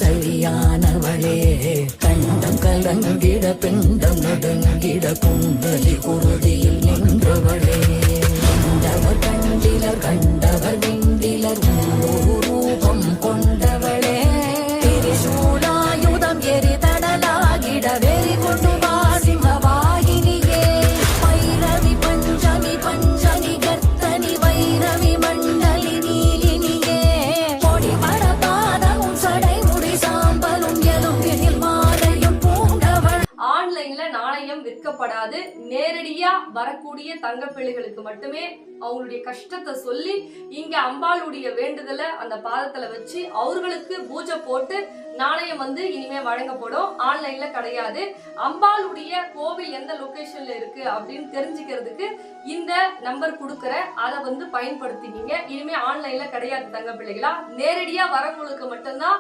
சரியானவளே கண்டம் கலங்கிட பிண்டம் நடுங்கிட குண்டலி குருதியில் நின்றவளே கண்டவர் கண்டிலர் கண்டவர் விண்டிலர் ரூபம் கொண்டவளே திரிசூலாயுதம் எரிதடலாகிட வெறி கொண்டு வாசிமவாகினியே வைரவி பஞ்சமி பஞ்சமி கர்த்தனி வைரவி மண்டலி நீலினியே பொடி படபாதமும் சடை முடி சாம்பலும் எலும்பினில் மாலையும் பூண்டவள். ஆன்லைன்ல நாணயம் விற்கப்படாது. நேரடியா வரக்கூடிய தங்கப்பிள்ளைகளுக்கு மட்டுமே அவங்களுடைய கஷ்டத்தை சொல்லி இங்க அம்பாளுடைய வேண்டுதலை அந்த பாதத்துல வச்சு அவர்களுக்கு பூஜை போட்டு நாணயம் இனிமே வழங்கப்படும். ஆன்லைன்ல கிடையாது. அம்பாளுடைய கோவில் எந்த லொகேஷன்ல இருக்கு அப்படின்னு தெரிஞ்சுக்கிறதுக்கு இந்த நம்பர் கொடுக்கற அதை பயன்படுத்திக்கிங்க. இனிமே ஆன்லைன்ல கிடையாது தங்க பிள்ளைகளா. நேரடியா வரவங்களுக்கு மட்டும்தான்